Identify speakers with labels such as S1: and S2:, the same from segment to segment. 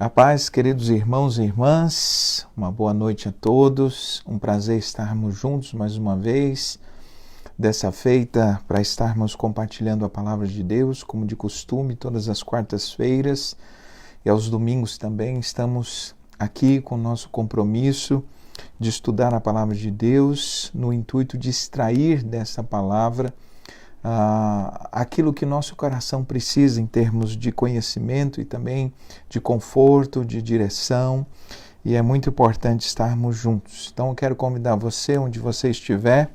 S1: A paz, queridos irmãos e irmãs, uma boa noite a todos, um prazer estarmos juntos mais uma vez, dessa feita para estarmos compartilhando a palavra de Deus, como de costume, todas as quartas-feiras e aos domingos também estamos aqui com o nosso compromisso de estudar a palavra de Deus, no intuito de extrair dessa palavra aquilo que nosso coração precisa em termos de conhecimento e também de conforto, de direção, e é muito importante estarmos juntos. Então eu quero convidar você, onde você estiver,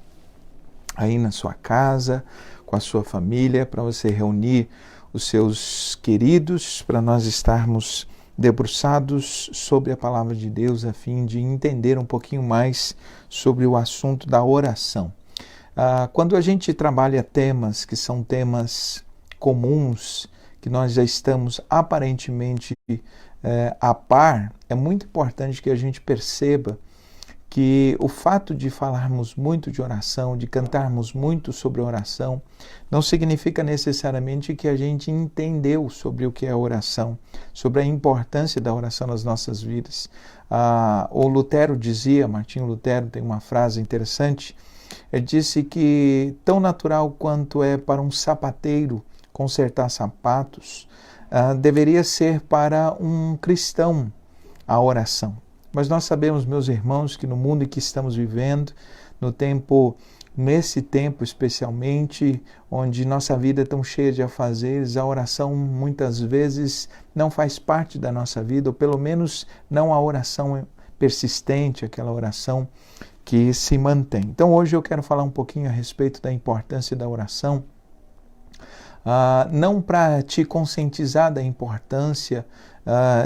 S1: aí na sua casa, com a sua família, para você reunir os seus queridos, para nós estarmos debruçados sobre a palavra de Deus, a fim de entender um pouquinho mais sobre o assunto da oração. Quando a gente trabalha temas que são temas comuns, que nós já estamos aparentemente a par, é muito importante que a gente perceba que o fato de falarmos muito de oração, de cantarmos muito sobre oração, não significa necessariamente que a gente entendeu sobre o que é oração, sobre a importância da oração nas nossas vidas. O Lutero dizia, Martinho Lutero tem uma frase interessante, ele disse que tão natural quanto é para um sapateiro consertar sapatos, deveria ser para um cristão a oração. Mas nós sabemos, meus irmãos, que no mundo em que estamos vivendo, nesse tempo especialmente, onde nossa vida é tão cheia de afazeres, a oração muitas vezes não faz parte da nossa vida, ou pelo menos não a oração persistente, aquela oração que se mantém. Então hoje eu quero falar um pouquinho a respeito da importância da oração, não para te conscientizar da importância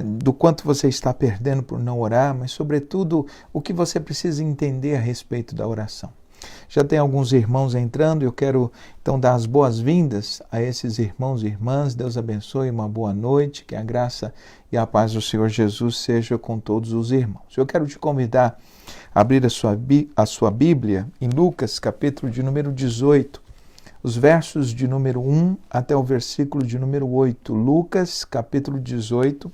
S1: do quanto você está perdendo por não orar, mas sobretudo o que você precisa entender a respeito da oração. Já tem alguns irmãos entrando, eu quero então dar as boas-vindas a esses irmãos e irmãs. Deus abençoe, uma boa noite, que a graça e a paz do Senhor Jesus seja com todos os irmãos. Eu quero te convidar a abrir a sua Bíblia em Lucas, capítulo de número 18, os versos de número 1 até o versículo de número 8. Lucas, capítulo 18,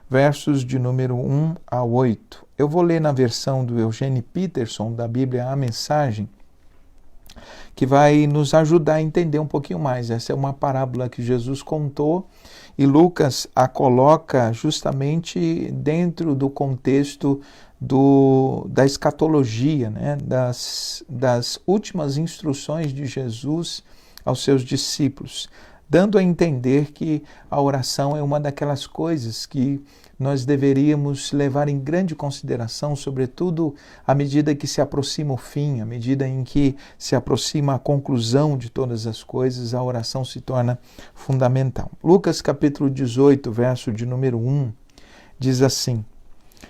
S1: versos de número 1 a 8. Eu vou ler na versão do Eugene Peterson, da Bíblia A Mensagem, que vai nos ajudar a entender um pouquinho mais. Essa é uma parábola que Jesus contou e Lucas a coloca justamente dentro do contexto da escatologia, né? das últimas instruções de Jesus aos seus discípulos, dando a entender que a oração é uma daquelas coisas que nós deveríamos levar em grande consideração, sobretudo à medida que se aproxima o fim, à medida em que se aproxima a conclusão de todas as coisas, a oração se torna fundamental. Lucas capítulo 18, verso de número 1, diz assim: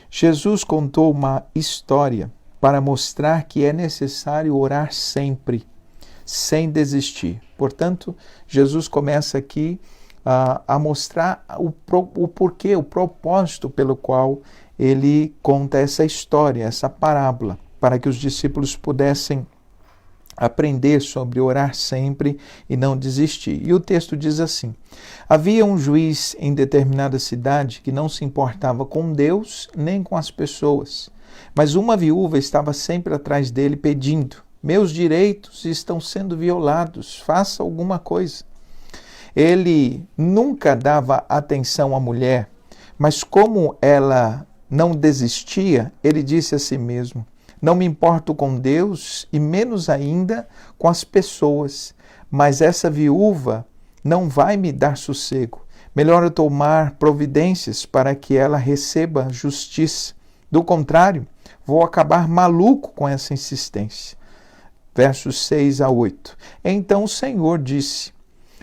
S1: Jesus contou uma história para mostrar que é necessário orar sempre, sem desistir. Portanto, Jesus começa aqui a mostrar o porquê, o propósito pelo qual ele conta essa história, essa parábola, para que os discípulos pudessem aprender sobre orar sempre e não desistir. E o texto diz assim: havia um juiz em determinada cidade que não se importava com Deus nem com as pessoas, mas uma viúva estava sempre atrás dele pedindo: meus direitos estão sendo violados, faça alguma coisa. Ele nunca dava atenção à mulher, mas como ela não desistia, ele disse a si mesmo: não me importo com Deus e menos ainda com as pessoas, mas essa viúva não vai me dar sossego. Melhor eu tomar providências para que ela receba justiça. Do contrário, vou acabar maluco com essa insistência. Versos 6 a 8. Então o Senhor disse: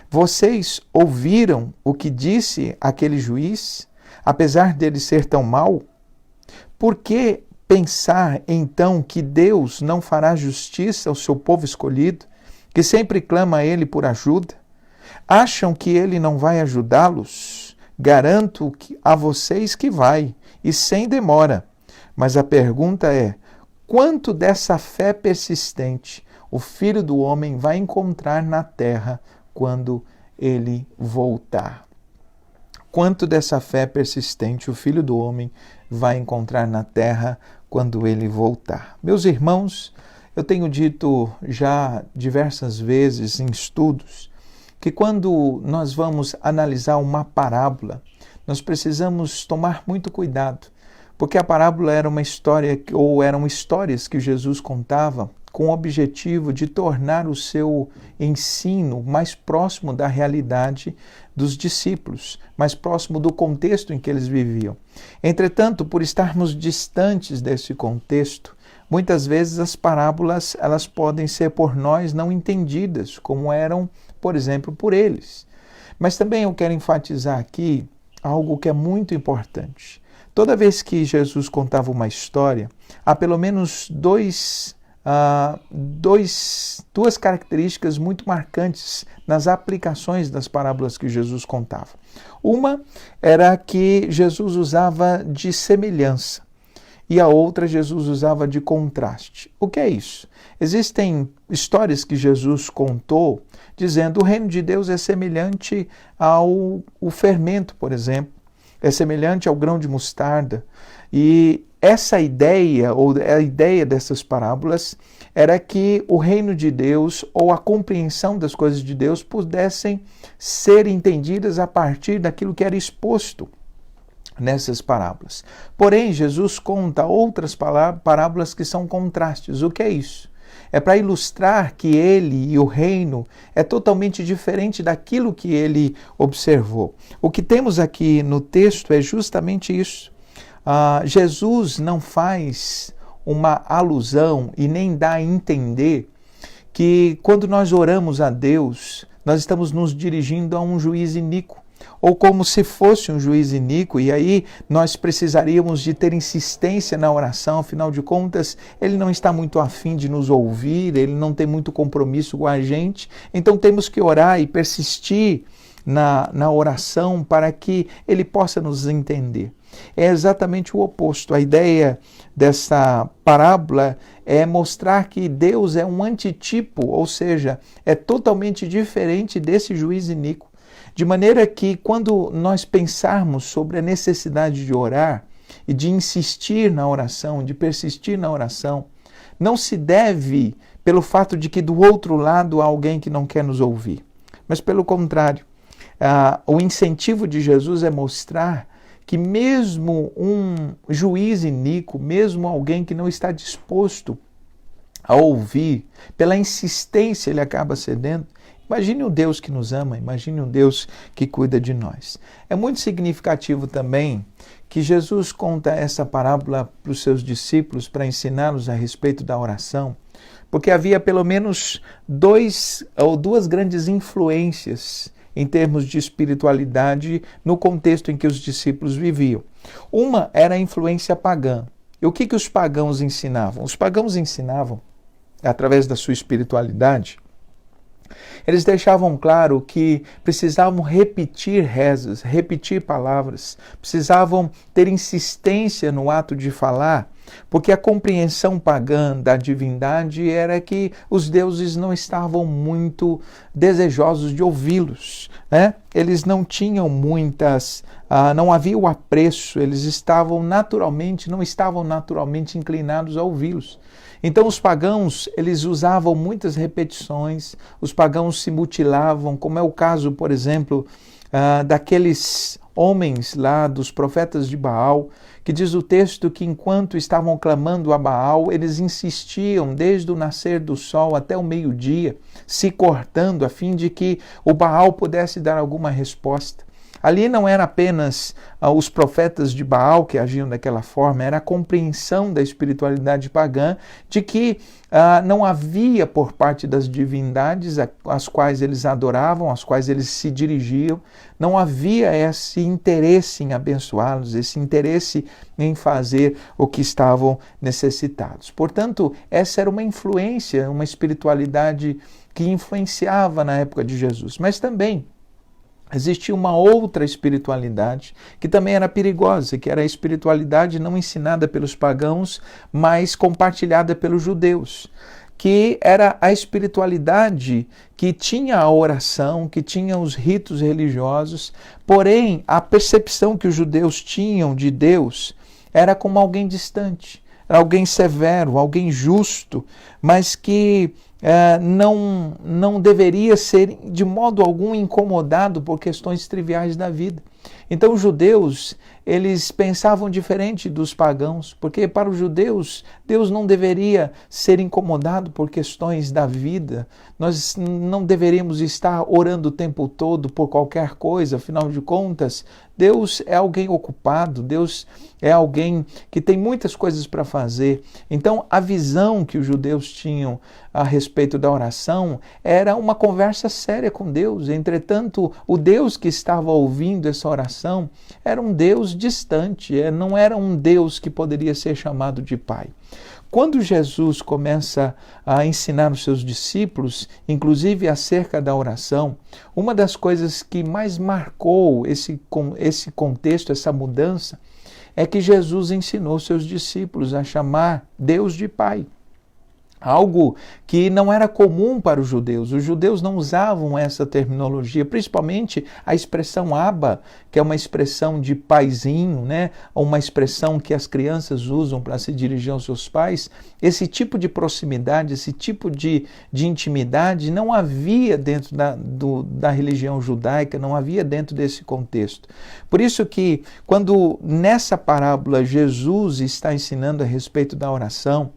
S1: vocês ouviram o que disse aquele juiz, apesar dele ser tão mau? Por que pensar então que Deus não fará justiça ao seu povo escolhido, que sempre clama a ele por ajuda? Acham que ele não vai ajudá-los? Garanto a vocês que vai, e sem demora. Mas a pergunta é: quanto dessa fé persistente o Filho do Homem vai encontrar na terra quando ele voltar? quanto dessa fé persistente o Filho do Homem vai encontrar na terra quando ele voltar. Meus irmãos, eu tenho dito já diversas vezes em estudos que quando nós vamos analisar uma parábola, nós precisamos tomar muito cuidado, porque a parábola era uma história, ou eram histórias que Jesus contava com o objetivo de tornar o seu ensino mais próximo da realidade dos discípulos, mais próximo do contexto em que eles viviam. Entretanto, por estarmos distantes desse contexto, muitas vezes as parábolas elas podem ser por nós não entendidas, como eram, por exemplo, por eles. Mas também eu quero enfatizar aqui algo que é muito importante. Toda vez que Jesus contava uma história, há pelo menos duas características muito marcantes nas aplicações das parábolas que Jesus contava. Uma era que Jesus usava de semelhança e a outra Jesus usava de contraste. O que é isso? Existem histórias que Jesus contou dizendo o reino de Deus é semelhante ao fermento, por exemplo, é semelhante ao grão de mostarda. E essa ideia, ou a ideia dessas parábolas, era que o reino de Deus, ou a compreensão das coisas de Deus, pudessem ser entendidas a partir daquilo que era exposto nessas parábolas. Porém, Jesus conta outras parábolas que são contrastes. O que é isso? É para ilustrar que ele e o reino é totalmente diferente daquilo que ele observou. O que temos aqui no texto é justamente isso. Jesus não faz uma alusão e nem dá a entender que quando nós oramos a Deus, nós estamos nos dirigindo a um juiz iníquo, ou como se fosse um juiz iníquo, e aí nós precisaríamos de ter insistência na oração, afinal de contas, ele não está muito afim de nos ouvir, ele não tem muito compromisso com a gente, então temos que orar e persistir na oração para que ele possa nos entender. É exatamente o oposto. A ideia dessa parábola é mostrar que Deus é um antitipo, ou seja, é totalmente diferente desse juiz iníquo. De maneira que quando nós pensarmos sobre a necessidade de orar e de insistir na oração, de persistir na oração, não se deve pelo fato de que do outro lado há alguém que não quer nos ouvir, mas pelo contrário. O incentivo de Jesus é mostrar que mesmo um juiz iníquo, mesmo alguém que não está disposto a ouvir, pela insistência ele acaba cedendo. Imagine um Deus que nos ama, imagine um Deus que cuida de nós. É muito significativo também que Jesus conta essa parábola para os seus discípulos para ensiná-los a respeito da oração, porque havia pelo menos duas grandes influências em termos de espiritualidade no contexto em que os discípulos viviam. Uma era a influência pagã. E o que os pagãos ensinavam? Os pagãos ensinavam, através da sua espiritualidade, eles deixavam claro que precisavam repetir rezas, repetir palavras, precisavam ter insistência no ato de falar, porque a compreensão pagã da divindade era que os deuses não estavam muito desejosos de ouvi-los, né? Eles não tinham não havia o apreço, eles não estavam naturalmente inclinados a ouvi-los. Então os pagãos, eles usavam muitas repetições, os pagãos se mutilavam, como é o caso, por exemplo, daqueles homens lá, dos profetas de Baal, que diz o texto que enquanto estavam clamando a Baal, eles insistiam desde o nascer do sol até o meio-dia, se cortando a fim de que o Baal pudesse dar alguma resposta. Ali não era apenas os profetas de Baal que agiam daquela forma, era a compreensão da espiritualidade pagã de que não havia por parte das divindades às quais eles adoravam, às quais eles se dirigiam, não havia esse interesse em abençoá-los, esse interesse em fazer o que estavam necessitados. Portanto, essa era uma influência, uma espiritualidade que influenciava na época de Jesus, mas também existia uma outra espiritualidade que também era perigosa, que era a espiritualidade não ensinada pelos pagãos, mas compartilhada pelos judeus, que era a espiritualidade que tinha a oração, que tinha os ritos religiosos, porém a percepção que os judeus tinham de Deus era como alguém distante, alguém severo, alguém justo, mas que não deveria ser de modo algum incomodado por questões triviais da vida. Então os judeus, eles pensavam diferente dos pagãos, porque para os judeus, Deus não deveria ser incomodado por questões da vida. Nós não deveríamos estar orando o tempo todo por qualquer coisa, afinal de contas, Deus é alguém ocupado, Deus é alguém que tem muitas coisas para fazer. Então, a visão que os judeus tinham a respeito da oração era uma conversa séria com Deus. Entretanto, o Deus que estava ouvindo essa oração era um Deus distante, não era um Deus que poderia ser chamado de Pai. Quando Jesus começa a ensinar os seus discípulos, inclusive acerca da oração, uma das coisas que mais marcou esse contexto, essa mudança, é que Jesus ensinou seus discípulos a chamar Deus de Pai. Algo que não era comum para os judeus. Os judeus não usavam essa terminologia, principalmente a expressão Abba, que é uma expressão de paizinho, né? Uma expressão que as crianças usam para se dirigir aos seus pais. Esse tipo de proximidade, esse tipo de intimidade não havia dentro da religião judaica, não havia dentro desse contexto. Por isso que, quando nessa parábola Jesus está ensinando a respeito da oração,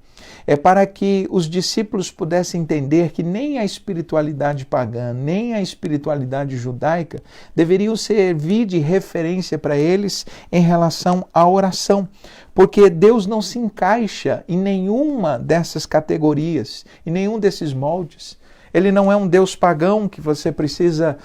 S1: é para que os discípulos pudessem entender que nem a espiritualidade pagã, nem a espiritualidade judaica deveriam servir de referência para eles em relação à oração, porque Deus não se encaixa em nenhuma dessas categorias, em nenhum desses moldes. Ele não é um Deus pagão que você precisa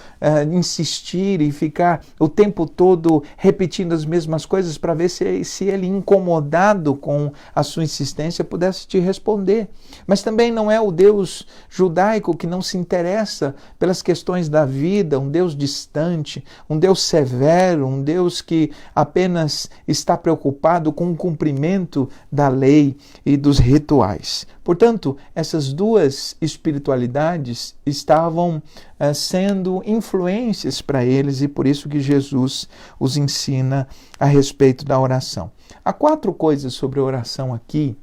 S1: insistir e ficar o tempo todo repetindo as mesmas coisas para ver se ele, incomodado com a sua insistência, pudesse te responder. Mas também não é o Deus judaico que não se interessa pelas questões da vida, um Deus distante, um Deus severo, um Deus que apenas está preocupado com o cumprimento da lei e dos rituais. Portanto, essas duas espiritualidades estavam sendo influências para eles e por isso que Jesus os ensina a respeito da oração. Há 4 coisas sobre a oração aqui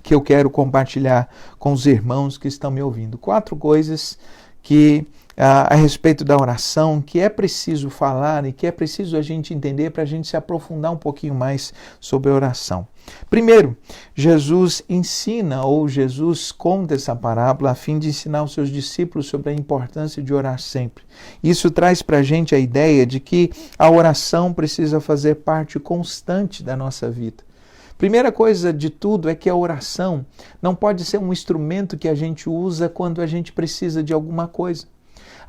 S1: que eu quero compartilhar com os irmãos que estão me ouvindo. 4 coisas que a respeito da oração, que é preciso falar e que é preciso a gente entender para a gente se aprofundar um pouquinho mais sobre a oração. Primeiro, Jesus ensina ou Jesus conta essa parábola a fim de ensinar os seus discípulos sobre a importância de orar sempre. Isso traz para a gente a ideia de que a oração precisa fazer parte constante da nossa vida. Primeira coisa de tudo é que a oração não pode ser um instrumento que a gente usa quando a gente precisa de alguma coisa.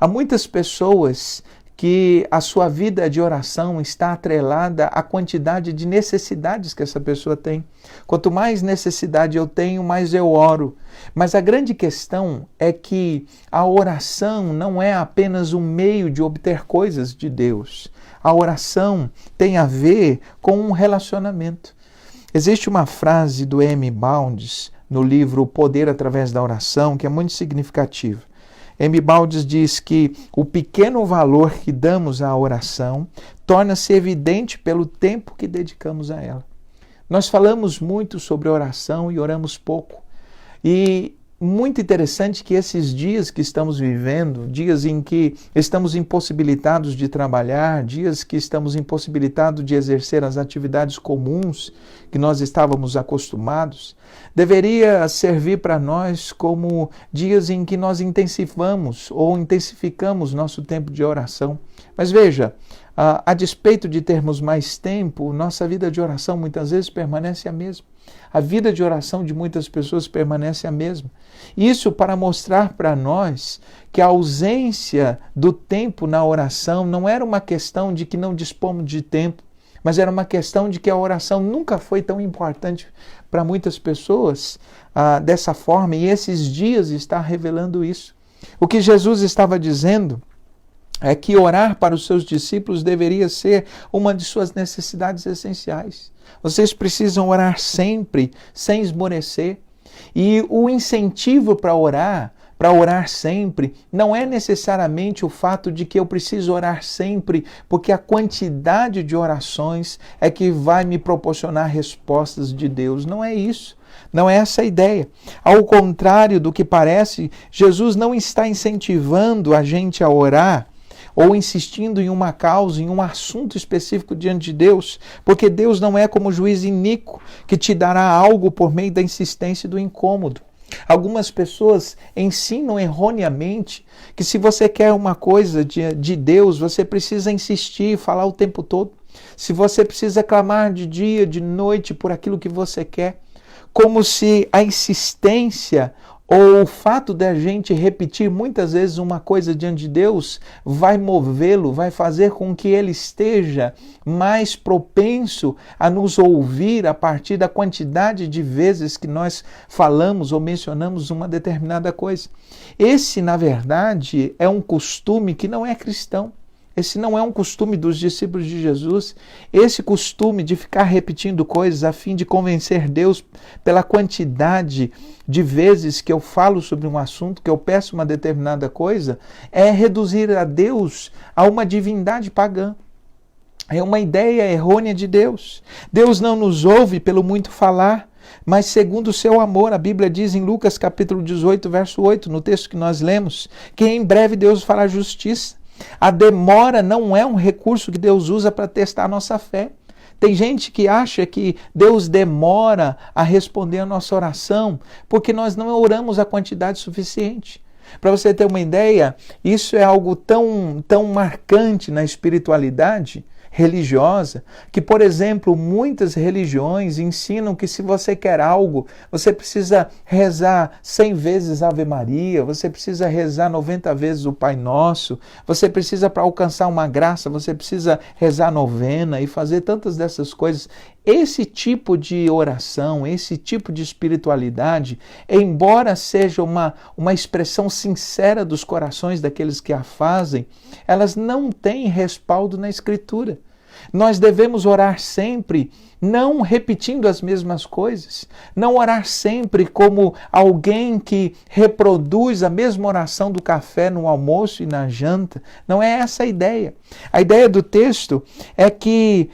S1: Há muitas pessoas que a sua vida de oração está atrelada à quantidade de necessidades que essa pessoa tem. Quanto mais necessidade eu tenho, mais eu oro. Mas a grande questão é que a oração não é apenas um meio de obter coisas de Deus. A oração tem a ver com um relacionamento. Existe uma frase do M. Bounds no livro O Poder através da Oração que é muito significativa. M. Bounds diz que o pequeno valor que damos à oração torna-se evidente pelo tempo que dedicamos a ela. Nós falamos muito sobre oração e oramos pouco. E muito interessante que esses dias que estamos vivendo, dias em que estamos impossibilitados de trabalhar, dias que estamos impossibilitados de exercer as atividades comuns que nós estávamos acostumados, deveria servir para nós como dias em que nós intensivamos ou intensificamos nosso tempo de oração. Mas veja, a despeito de termos mais tempo, nossa vida de oração muitas vezes permanece a mesma. A vida de oração de muitas pessoas permanece a mesma. Isso para mostrar para nós que a ausência do tempo na oração não era uma questão de que não dispomos de tempo, mas era uma questão de que a oração nunca foi tão importante para muitas pessoas dessa forma, e esses dias está revelando isso. O que Jesus estava dizendo é que orar para os seus discípulos deveria ser uma de suas necessidades essenciais. Vocês precisam orar sempre, sem esmorecer. E o incentivo para orar sempre, não é necessariamente o fato de que eu preciso orar sempre, porque a quantidade de orações é que vai me proporcionar respostas de Deus. Não é isso. Não é essa a ideia. Ao contrário do que parece, Jesus não está incentivando a gente a orar ou insistindo em uma causa, em um assunto específico diante de Deus, porque Deus não é como juiz iníquo que te dará algo por meio da insistência e do incômodo. Algumas pessoas ensinam erroneamente que se você quer uma coisa de Deus, você precisa insistir e falar o tempo todo. Se você precisa clamar de dia, de noite por aquilo que você quer, como se a insistência ou o fato da gente repetir muitas vezes uma coisa diante de Deus vai movê-lo, vai fazer com que ele esteja mais propenso a nos ouvir a partir da quantidade de vezes que nós falamos ou mencionamos uma determinada coisa. Esse, na verdade, é um costume que não é cristão. Esse não é um costume dos discípulos de Jesus. Esse costume de ficar repetindo coisas a fim de convencer Deus pela quantidade de vezes que eu falo sobre um assunto, que eu peço uma determinada coisa, é reduzir a Deus a uma divindade pagã. É uma ideia errônea de Deus. Deus não nos ouve pelo muito falar, mas segundo o seu amor. A Bíblia diz em Lucas capítulo 18, verso 8, no texto que nós lemos, que em breve Deus fará justiça. A demora não é um recurso que Deus usa para testar a nossa fé. Tem gente que acha que Deus demora a responder a nossa oração porque nós não oramos a quantidade suficiente. Para você ter uma ideia, isso é algo tão marcante na espiritualidade religiosa, que, por exemplo, muitas religiões ensinam que se você quer algo, você precisa rezar 100 vezes Ave Maria, você precisa rezar 90 vezes o Pai Nosso, você precisa, para alcançar uma graça, você precisa rezar novena e fazer tantas dessas coisas. Esse tipo de oração, esse tipo de espiritualidade, embora seja uma expressão sincera dos corações daqueles que a fazem, elas não têm respaldo na Escritura. Nós devemos orar sempre, não repetindo as mesmas coisas, não orar sempre como alguém que reproduz a mesma oração do café no almoço e na janta. Não é essa a ideia. A ideia do texto é que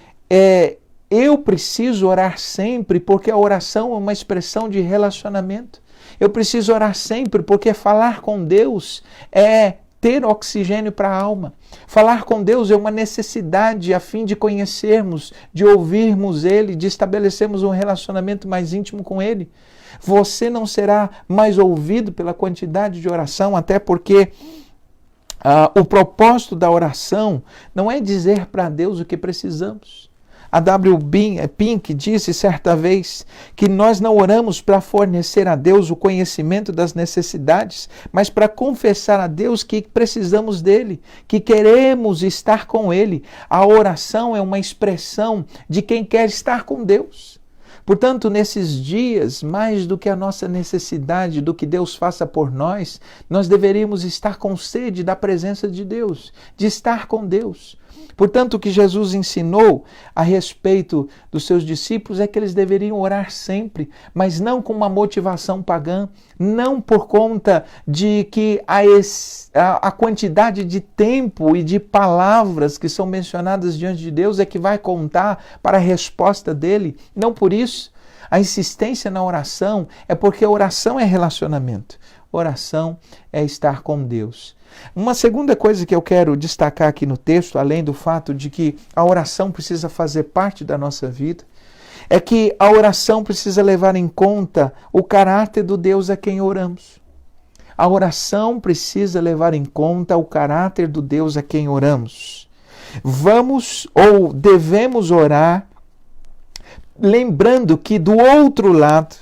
S1: eu preciso orar sempre porque a oração é uma expressão de relacionamento. Eu preciso orar sempre porque falar com Deus é ter oxigênio para a alma. Falar com Deus é uma necessidade a fim de conhecermos, de ouvirmos Ele, de estabelecermos um relacionamento mais íntimo com Ele. Você não será mais ouvido pela quantidade de oração, até porque o propósito da oração não é dizer para Deus o que precisamos. A W. Pink disse certa vez que nós não oramos para fornecer a Deus o conhecimento das necessidades, mas para confessar a Deus que precisamos dele, que queremos estar com ele. A oração é uma expressão de quem quer estar com Deus. Portanto, nesses dias, mais do que a nossa necessidade do que Deus faça por nós, nós deveríamos estar com sede da presença de Deus, de estar com Deus. Portanto, o que Jesus ensinou a respeito dos seus discípulos é que eles deveriam orar sempre, mas não com uma motivação pagã, não por conta de que a quantidade de tempo e de palavras que são mencionadas diante de Deus é que vai contar para a resposta dele. Não por isso. A insistência na oração é porque a oração é relacionamento. Oração é estar com Deus. Uma segunda coisa que eu quero destacar aqui no texto, além do fato de que a oração precisa fazer parte da nossa vida, é que a oração precisa levar em conta o caráter do Deus a quem oramos. A oração precisa levar em conta o caráter do Deus a quem oramos. Vamos ou devemos orar lembrando que do outro lado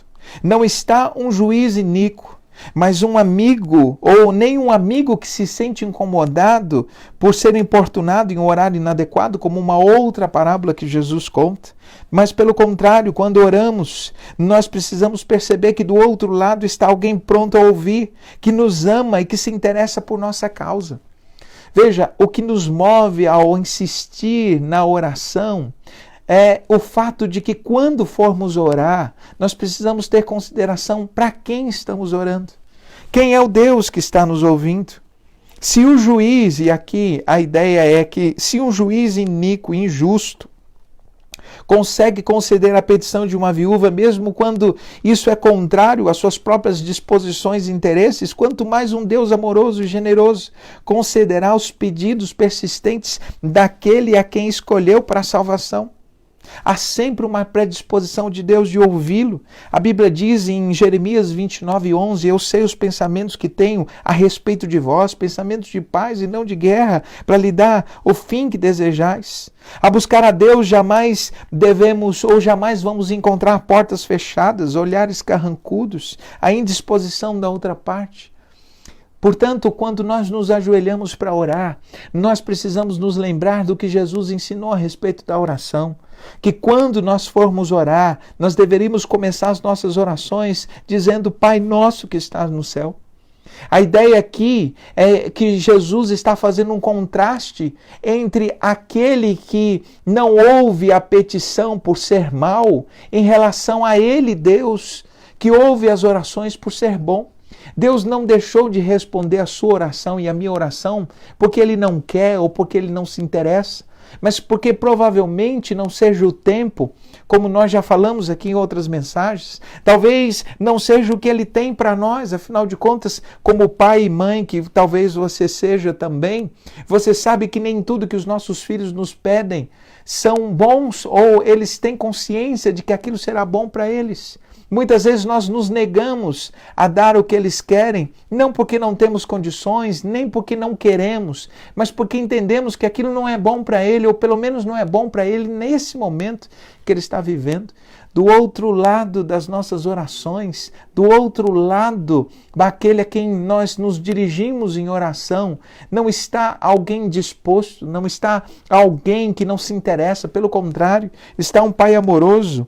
S1: não está um juiz iníquo, mas um amigo, ou nem um amigo que se sente incomodado por ser importunado em um horário inadequado, como uma outra parábola que Jesus conta. Mas, pelo contrário, quando oramos, nós precisamos perceber que do outro lado está alguém pronto a ouvir, que nos ama e que se interessa por nossa causa. Veja, o que nos move ao insistir na oração é o fato de que quando formos orar, nós precisamos ter consideração para quem estamos orando. Quem é o Deus que está nos ouvindo? Se o juiz, e aqui a ideia é que se um juiz iníquo, injusto, consegue conceder a petição de uma viúva, mesmo quando isso é contrário às suas próprias disposições e interesses, quanto mais um Deus amoroso e generoso concederá os pedidos persistentes daquele a quem escolheu para a salvação. Há sempre uma predisposição de Deus de ouvi-lo. A Bíblia diz em Jeremias 29:11, eu sei os pensamentos que tenho a respeito de vós, pensamentos de paz e não de guerra, para lhe dar o fim que desejais. A buscar a Deus jamais devemos ou jamais vamos encontrar portas fechadas, olhares carrancudos, a indisposição da outra parte. Portanto, quando nós nos ajoelhamos para orar, nós precisamos nos lembrar do que Jesus ensinou a respeito da oração. Que quando nós formos orar, nós deveríamos começar as nossas orações dizendo, Pai nosso que estás no céu. A ideia aqui é que Jesus está fazendo um contraste entre aquele que não ouve a petição por ser mau, em relação a ele, Deus, que ouve as orações por ser bom. Deus não deixou de responder a sua oração e a minha oração porque Ele não quer ou porque Ele não se interessa, mas porque provavelmente não seja o tempo, como nós já falamos aqui em outras mensagens, talvez não seja o que Ele tem para nós, afinal de contas, como pai e mãe, que talvez você seja também, você sabe que nem tudo que os nossos filhos nos pedem são bons ou eles têm consciência de que aquilo será bom para eles. Muitas vezes nós nos negamos a dar o que eles querem, não porque não temos condições, nem porque não queremos, mas porque entendemos que aquilo não é bom para ele, ou pelo menos não é bom para ele nesse momento que ele está vivendo. Do outro lado das nossas orações, do outro lado daquele a quem nós nos dirigimos em oração, não está alguém disposto, não está alguém que não se interessa, pelo contrário, está um Pai amoroso.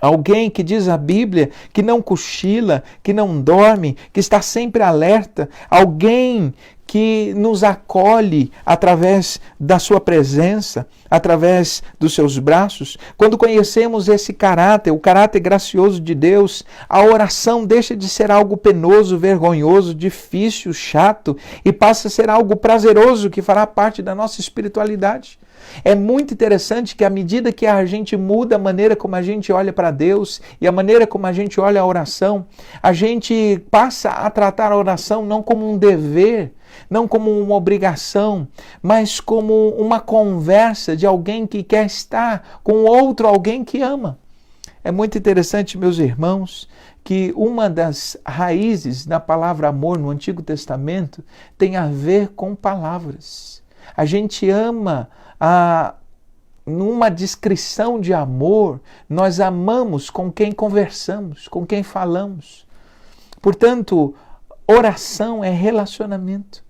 S1: Alguém que diz a Bíblia que não cochila, que não dorme, que está sempre alerta. Alguém que nos acolhe através da sua presença, através dos seus braços. Quando conhecemos esse caráter, o caráter gracioso de Deus, a oração deixa de ser algo penoso, vergonhoso, difícil, chato e passa a ser algo prazeroso que fará parte da nossa espiritualidade. É muito interessante que à medida que a gente muda a maneira como a gente olha para Deus e a maneira como a gente olha a oração, a gente passa a tratar a oração não como um dever, não como uma obrigação, mas como uma conversa de alguém que quer estar com outro alguém que ama. É muito interessante, meus irmãos, que uma das raízes da palavra amor no Antigo Testamento tem a ver com palavras. A gente ama numa descrição de amor, nós amamos com quem conversamos, com quem falamos. Portanto, oração é relacionamento.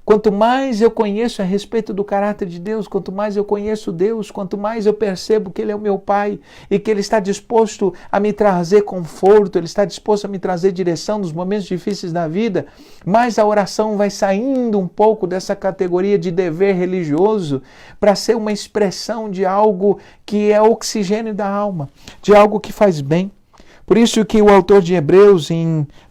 S1: Quanto mais eu conheço a respeito do caráter de Deus, quanto mais eu conheço Deus, quanto mais eu percebo que Ele é o meu Pai e que Ele está disposto a me trazer conforto, Ele está disposto a me trazer direção nos momentos difíceis da vida, mais a oração vai saindo um pouco dessa categoria de dever religioso para ser uma expressão de algo que é oxigênio da alma, de algo que faz bem. Por isso que o autor de Hebreus,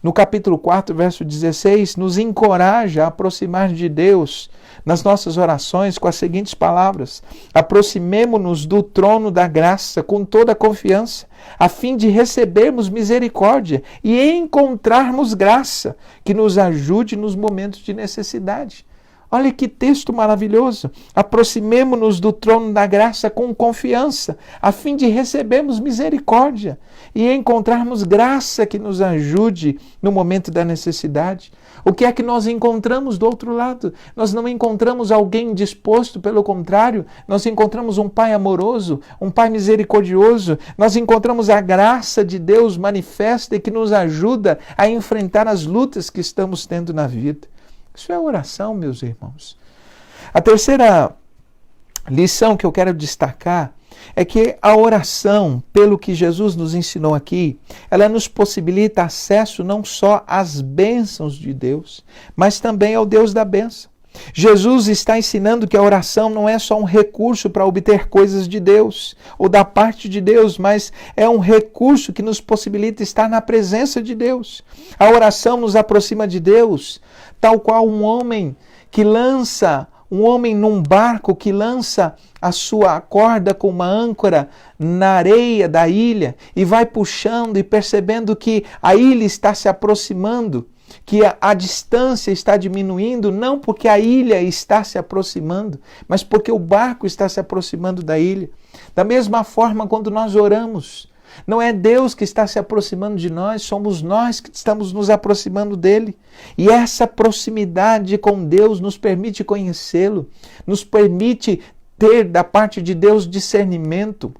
S1: no capítulo 4, verso 16, nos encoraja a aproximar de Deus nas nossas orações com as seguintes palavras: aproximemo-nos do trono da graça com toda a confiança, a fim de recebermos misericórdia e encontrarmos graça que nos ajude nos momentos de necessidade. Olha que texto maravilhoso. Aproximemo-nos do trono da graça com confiança, a fim de recebermos misericórdia e encontrarmos graça que nos ajude no momento da necessidade. O que é que nós encontramos do outro lado? Nós não encontramos alguém disposto, pelo contrário, nós encontramos um Pai amoroso, um Pai misericordioso, nós encontramos a graça de Deus manifesta e que nos ajuda a enfrentar as lutas que estamos tendo na vida. Isso é oração, meus irmãos. A terceira lição que eu quero destacar é que a oração, pelo que Jesus nos ensinou aqui, ela nos possibilita acesso não só às bênçãos de Deus, mas também ao Deus da bênção. Jesus está ensinando que a oração não é só um recurso para obter coisas de Deus ou da parte de Deus, mas é um recurso que nos possibilita estar na presença de Deus. A oração nos aproxima de Deus, tal qual um homem num barco que lança a sua corda com uma âncora na areia da ilha e vai puxando e percebendo que a ilha está se aproximando, que a distância está diminuindo, não porque a ilha está se aproximando, mas porque o barco está se aproximando da ilha. Da mesma forma, quando nós oramos, não é Deus que está se aproximando de nós, somos nós que estamos nos aproximando dele. E essa proximidade com Deus nos permite conhecê-lo, nos permite ter da parte de Deus discernimento,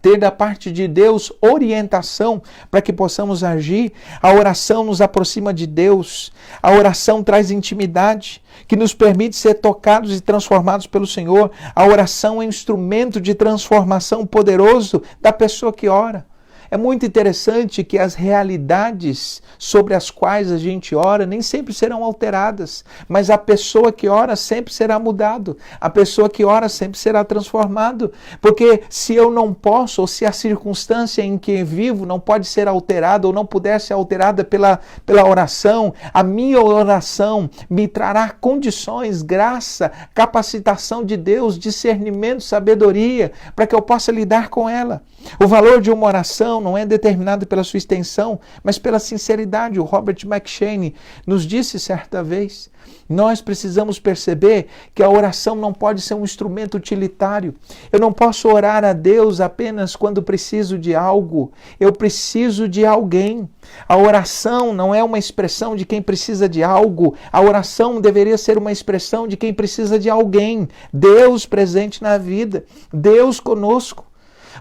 S1: ter da parte de Deus orientação para que possamos agir. A oração nos aproxima de Deus. A oração traz intimidade, que nos permite ser tocados e transformados pelo Senhor. A oração é um instrumento de transformação poderoso da pessoa que ora. É muito interessante que as realidades sobre as quais a gente ora nem sempre serão alteradas, mas a pessoa que ora sempre será mudado, a pessoa que ora sempre será transformado, porque se eu não posso, ou se a circunstância em que vivo não pode ser alterada, ou não puder ser alterada pela oração, a minha oração me trará condições, graça, capacitação de Deus, discernimento, sabedoria, para que eu possa lidar com ela. O valor de uma oração não é determinado pela sua extensão, mas pela sinceridade. O Robert McCheyne nos disse certa vez, nós precisamos perceber que a oração não pode ser um instrumento utilitário. Eu não posso orar a Deus apenas quando preciso de algo. Eu preciso de alguém. A oração não é uma expressão de quem precisa de algo. A oração deveria ser uma expressão de quem precisa de alguém. Deus presente na vida. Deus conosco.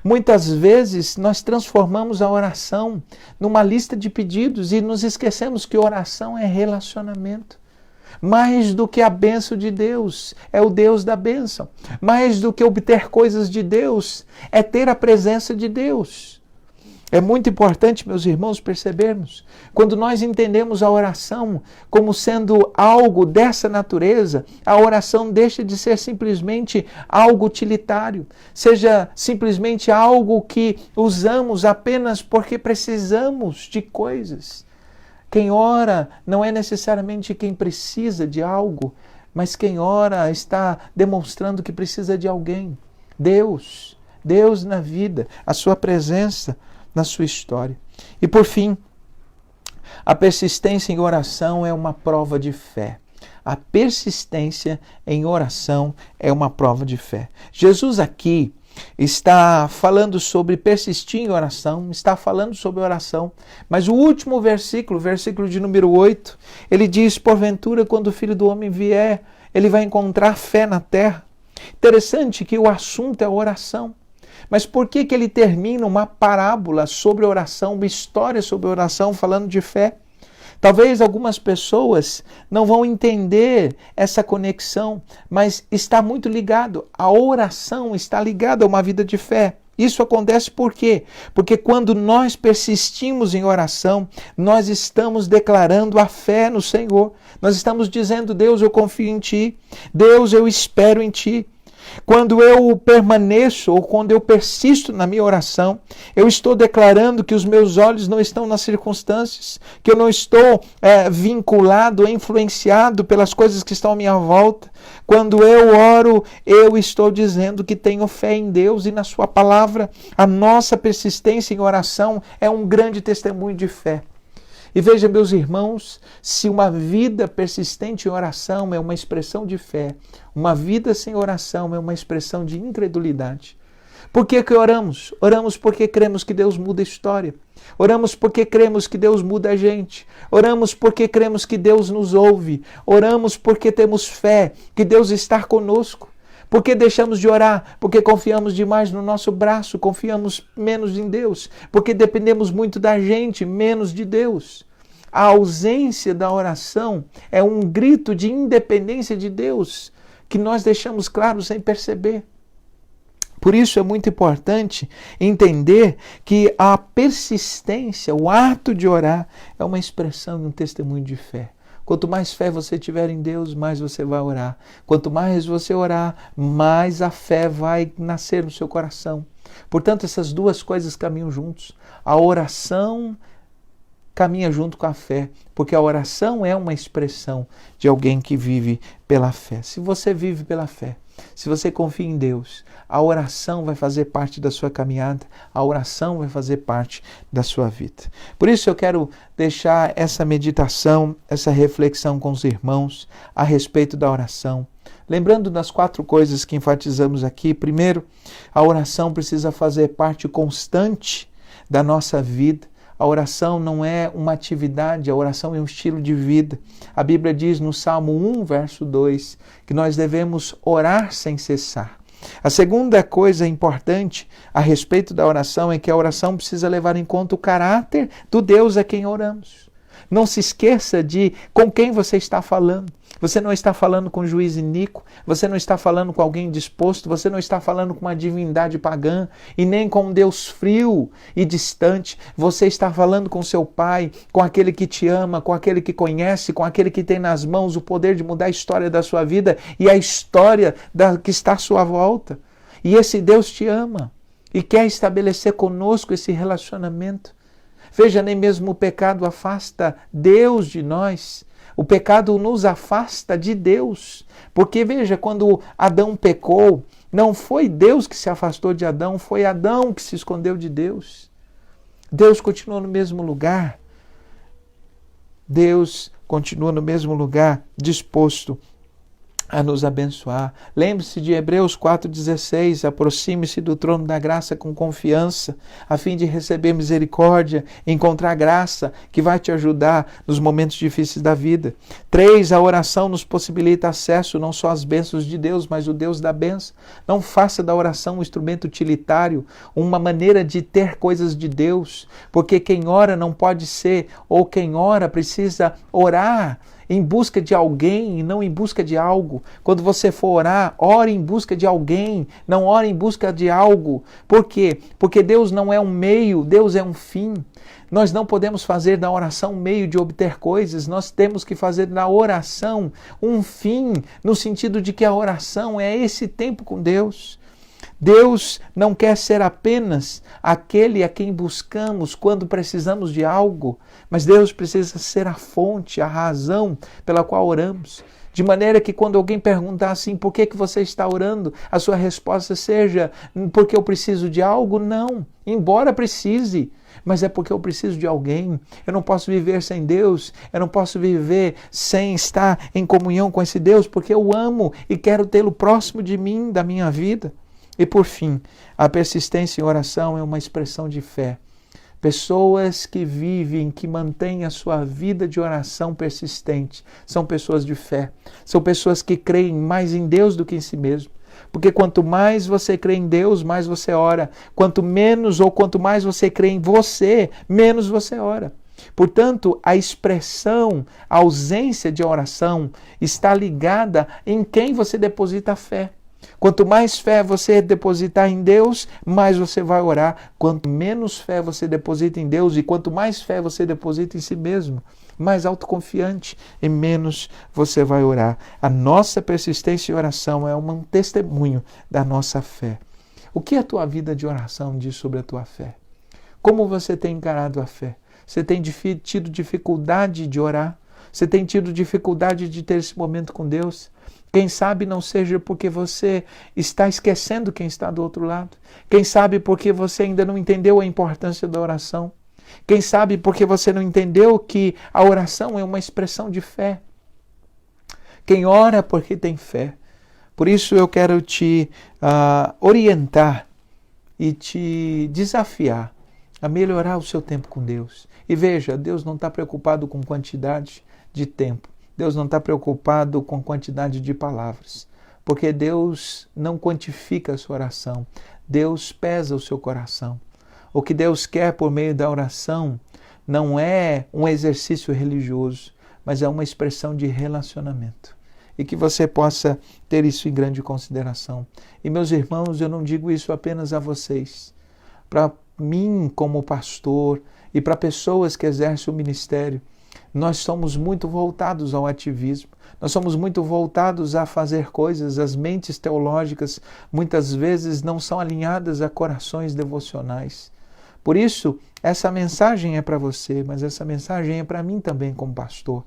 S1: Muitas vezes nós transformamos a oração numa lista de pedidos e nos esquecemos que oração é relacionamento. Mais do que a bênção de Deus, é o Deus da bênção. Mais do que obter coisas de Deus, é ter a presença de Deus. É muito importante, meus irmãos, percebermos, quando nós entendemos a oração como sendo algo dessa natureza, a oração deixa de ser simplesmente algo utilitário, seja simplesmente algo que usamos apenas porque precisamos de coisas. Quem ora não é necessariamente quem precisa de algo, mas quem ora está demonstrando que precisa de alguém. Deus na vida, a sua presença na sua história. E por fim, a persistência em oração é uma prova de fé. A persistência em oração é uma prova de fé. Jesus aqui está falando sobre persistir em oração, está falando sobre oração, mas o último versículo, versículo de número 8, ele diz, porventura, quando o Filho do Homem vier, ele vai encontrar fé na terra. Interessante que o assunto é a oração. Mas por que ele termina uma parábola sobre oração, uma história sobre oração, falando de fé? Talvez algumas pessoas não vão entender essa conexão, mas está muito ligado. A oração está ligada a uma vida de fé. Isso acontece por quê? Porque quando nós persistimos em oração, nós estamos declarando a fé no Senhor. Nós estamos dizendo, Deus, eu confio em Ti. Deus, eu espero em Ti. Quando eu permaneço ou quando eu persisto na minha oração, eu estou declarando que os meus olhos não estão nas circunstâncias, que eu não estou vinculado, influenciado pelas coisas que estão à minha volta. Quando eu oro, eu estou dizendo que tenho fé em Deus e na Sua palavra. A nossa persistência em oração é um grande testemunho de fé. E veja, meus irmãos, se uma vida persistente em oração é uma expressão de fé, uma vida sem oração é uma expressão de incredulidade. Por que oramos? Oramos porque cremos que Deus muda a história. Oramos porque cremos que Deus muda a gente. Oramos porque cremos que Deus nos ouve. Oramos porque temos fé que Deus está conosco. Por que deixamos de orar? Porque confiamos demais no nosso braço, confiamos menos em Deus. Porque dependemos muito da gente, menos de Deus. A ausência da oração é um grito de independência de Deus, que nós deixamos claro sem perceber. Por isso é muito importante entender que a persistência, o ato de orar, é uma expressão e um testemunho de fé. Quanto mais fé você tiver em Deus, mais você vai orar. Quanto mais você orar, mais a fé vai nascer no seu coração. Portanto, essas duas coisas caminham juntos. A oração caminha junto com a fé, porque a oração é uma expressão de alguém que vive pela fé. Se você vive pela fé, se você confia em Deus, a oração vai fazer parte da sua caminhada, a oração vai fazer parte da sua vida. Por isso eu quero deixar essa meditação, essa reflexão com os irmãos a respeito da oração. Lembrando das 4 coisas que enfatizamos aqui. Primeiro, a oração precisa fazer parte constante da nossa vida. A oração não é uma atividade, a oração é um estilo de vida. A Bíblia diz no Salmo 1, verso 2, que nós devemos orar sem cessar. A segunda coisa importante a respeito da oração é que a oração precisa levar em conta o caráter do Deus a quem oramos. Não se esqueça de com quem você está falando. Você não está falando com um juiz iníquo, você não está falando com alguém disposto, você não está falando com uma divindade pagã e nem com um Deus frio e distante. Você está falando com seu Pai, com aquele que te ama, com aquele que conhece, com aquele que tem nas mãos o poder de mudar a história da sua vida e a história que está à sua volta. E esse Deus te ama e quer estabelecer conosco esse relacionamento. Veja, nem mesmo o pecado afasta Deus de nós. O pecado nos afasta de Deus. Porque, veja, quando Adão pecou, não foi Deus que se afastou de Adão, foi Adão que se escondeu de Deus. Deus continua no mesmo lugar. Deus continua no mesmo lugar, disposto a nos abençoar. Lembre-se de Hebreus 4,16, aproxime-se do trono da graça com confiança, a fim de receber misericórdia, encontrar graça que vai te ajudar nos momentos difíceis da vida. 3, a oração nos possibilita acesso não só às bênçãos de Deus, mas o Deus da bênção. Não faça da oração um instrumento utilitário, uma maneira de ter coisas de Deus, porque quem ora não pode ser, ou quem ora precisa orar em busca de alguém e não em busca de algo. Quando você for orar, ore em busca de alguém, não ore em busca de algo. Por quê? Porque Deus não é um meio, Deus é um fim. Nós não podemos fazer da oração um meio de obter coisas, nós temos que fazer da oração um fim, no sentido de que a oração é esse tempo com Deus. Deus não quer ser apenas aquele a quem buscamos quando precisamos de algo, mas Deus precisa ser a fonte, a razão pela qual oramos. De maneira que quando alguém perguntar assim, por que você está orando? A sua resposta seja, porque eu preciso de algo? Não, embora precise, mas é porque eu preciso de alguém. Eu não posso viver sem Deus, eu não posso viver sem estar em comunhão com esse Deus, porque eu amo e quero tê-lo próximo de mim, da minha vida. E por fim, a persistência em oração é uma expressão de fé. Pessoas que vivem, que mantêm a sua vida de oração persistente, são pessoas de fé. São pessoas que creem mais em Deus do que em si mesmo. Porque quanto mais você crê em Deus, mais você ora. Quanto menos ou quanto mais você crê em você, menos você ora. Portanto, a expressão, a ausência de oração está ligada em quem você deposita a fé. Quanto mais fé você depositar em Deus, mais você vai orar. Quanto menos fé você deposita em Deus e quanto mais fé você deposita em si mesmo, mais autoconfiante e menos você vai orar. A nossa persistência em oração é um testemunho da nossa fé. O que a tua vida de oração diz sobre a tua fé? Como você tem encarado a fé? Você tem tido dificuldade de orar? Você tem tido dificuldade de ter esse momento com Deus? Quem sabe não seja porque você está esquecendo quem está do outro lado. Quem sabe porque você ainda não entendeu a importância da oração. Quem sabe porque você não entendeu que a oração é uma expressão de fé. Quem ora porque tem fé. Por isso eu quero te orientar e te desafiar a melhorar o seu tempo com Deus. E veja, Deus não está preocupado com quantidade de tempo. Deus não está preocupado com quantidade de palavras, porque Deus não quantifica a sua oração, Deus pesa o seu coração. O que Deus quer por meio da oração não é um exercício religioso, mas é uma expressão de relacionamento. E que você possa ter isso em grande consideração. E meus irmãos, eu não digo isso apenas a vocês. Para mim como pastor e para pessoas que exercem o ministério, nós somos muito voltados ao ativismo, nós somos muito voltados a fazer coisas, as mentes teológicas muitas vezes não são alinhadas a corações devocionais. Por isso, essa mensagem é para você, mas essa mensagem é para mim também como pastor.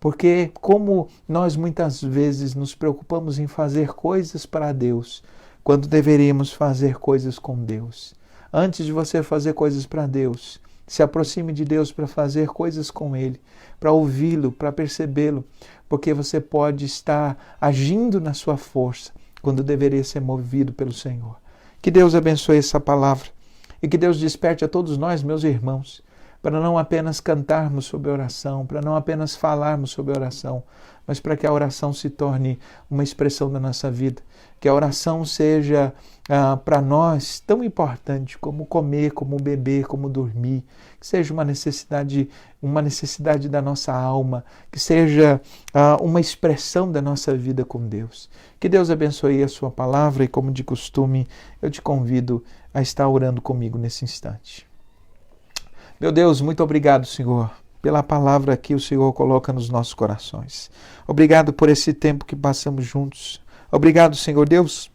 S1: Porque como nós muitas vezes nos preocupamos em fazer coisas para Deus, quando deveríamos fazer coisas com Deus. Antes de você fazer coisas para Deus, se aproxime de Deus para fazer coisas com Ele, para ouvi-lo, para percebê-lo, porque você pode estar agindo na sua força, quando deveria ser movido pelo Senhor. Que Deus abençoe essa palavra e que Deus desperte a todos nós, meus irmãos, para não apenas cantarmos sobre oração, para não apenas falarmos sobre oração, mas para que a oração se torne uma expressão da nossa vida, que a oração seja para nós tão importante como comer, como beber, como dormir, que seja uma necessidade da nossa alma, que seja uma expressão da nossa vida com Deus. Que Deus abençoe a sua palavra e, como de costume, eu te convido a estar orando comigo nesse instante. Meu Deus, muito obrigado, Senhor, pela palavra que o Senhor coloca nos nossos corações. Obrigado por esse tempo que passamos juntos. Obrigado, Senhor Deus,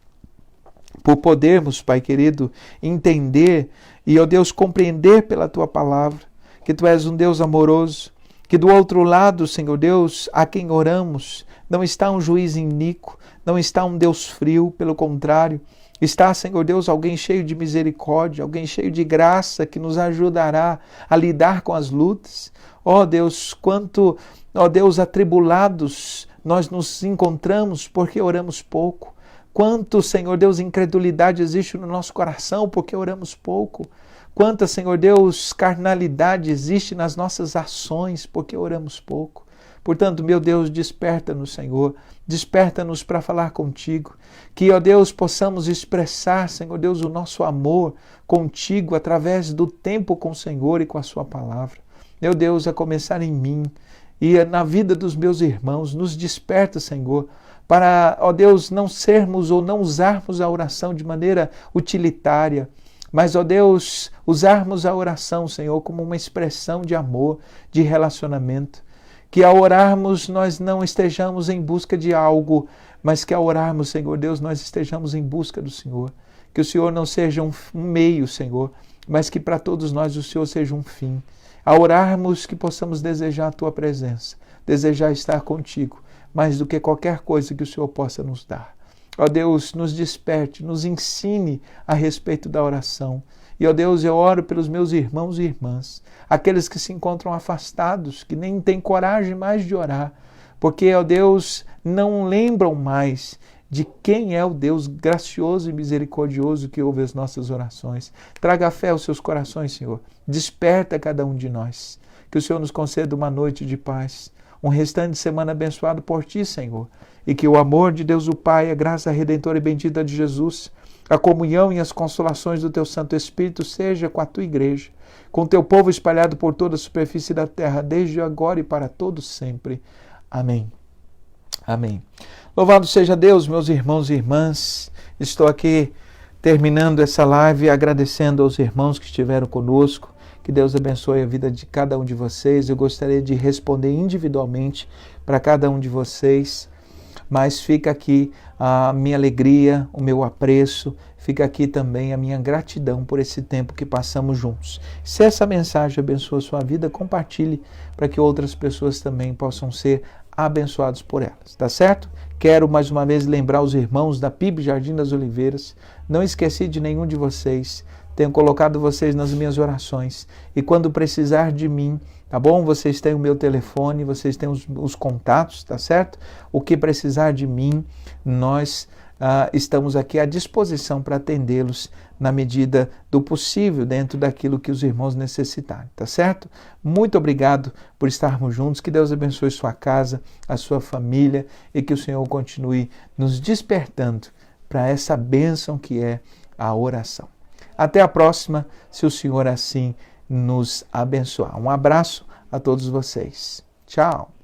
S1: por podermos, Pai querido, entender e, ó Deus, compreender pela Tua palavra que Tu és um Deus amoroso, que do outro lado, Senhor Deus, a quem oramos, não está um juiz iníquo, não está um Deus frio, pelo contrário, está, Senhor Deus, alguém cheio de misericórdia, alguém cheio de graça que nos ajudará a lidar com as lutas. Ó Deus, quanto, ó Deus, atribulados nós nos encontramos porque oramos pouco. Quanto, Senhor Deus, incredulidade existe no nosso coração porque oramos pouco. Quanta, Senhor Deus, carnalidade existe nas nossas ações porque oramos pouco. Portanto, meu Deus, desperta-nos, Senhor, desperta-nos para falar contigo, que, ó Deus, possamos expressar, Senhor Deus, o nosso amor contigo através do tempo com o Senhor e com a sua palavra. Meu Deus, a começar em mim e na vida dos meus irmãos, nos desperta, Senhor, para, ó Deus, não sermos ou não usarmos a oração de maneira utilitária, mas, ó Deus, usarmos a oração, Senhor, como uma expressão de amor, de relacionamento. Que ao orarmos nós não estejamos em busca de algo, mas que ao orarmos, Senhor Deus, nós estejamos em busca do Senhor. Que o Senhor não seja um meio, Senhor, mas que para todos nós o Senhor seja um fim. Ao orarmos, que possamos desejar a Tua presença, desejar estar contigo, mais do que qualquer coisa que o Senhor possa nos dar. Ó Deus, nos desperte, nos ensine a respeito da oração. E, ó Deus, eu oro pelos meus irmãos e irmãs, aqueles que se encontram afastados, que nem têm coragem mais de orar, porque, ó Deus, não lembram mais de quem é o Deus gracioso e misericordioso que ouve as nossas orações. Traga fé aos seus corações, Senhor. Desperta cada um de nós. Que o Senhor nos conceda uma noite de paz, um restante de semana abençoado por Ti, Senhor. E que o amor de Deus o Pai, a graça redentora e bendita de Jesus, a comunhão e as consolações do Teu Santo Espírito seja com a Tua igreja, com o Teu povo espalhado por toda a superfície da terra, desde agora e para todos sempre. Amém. Amém. Louvado seja Deus, meus irmãos e irmãs. Estou aqui terminando essa live, agradecendo aos irmãos que estiveram conosco. Que Deus abençoe a vida de cada um de vocês. Eu gostaria de responder individualmente para cada um de vocês, mas fica aqui a minha alegria, o meu apreço, fica aqui também a minha gratidão por esse tempo que passamos juntos. Se essa mensagem abençoa a sua vida, compartilhe para que outras pessoas também possam ser abençoados por elas, tá certo? Quero mais uma vez lembrar os irmãos da PIB Jardim das Oliveiras, não esqueci de nenhum de vocês, tenho colocado vocês nas minhas orações e quando precisar de mim, tá bom? Vocês têm o meu telefone, vocês têm os contatos, tá certo? O que precisar de mim, nós estamos aqui à disposição para atendê-los na medida do possível, dentro daquilo que os irmãos necessitarem, tá certo? Muito obrigado por estarmos juntos, que Deus abençoe sua casa, a sua família e que o Senhor continue nos despertando para essa bênção que é a oração. Até a próxima, se o Senhor assim nos abençoar. Um abraço a todos vocês. Tchau!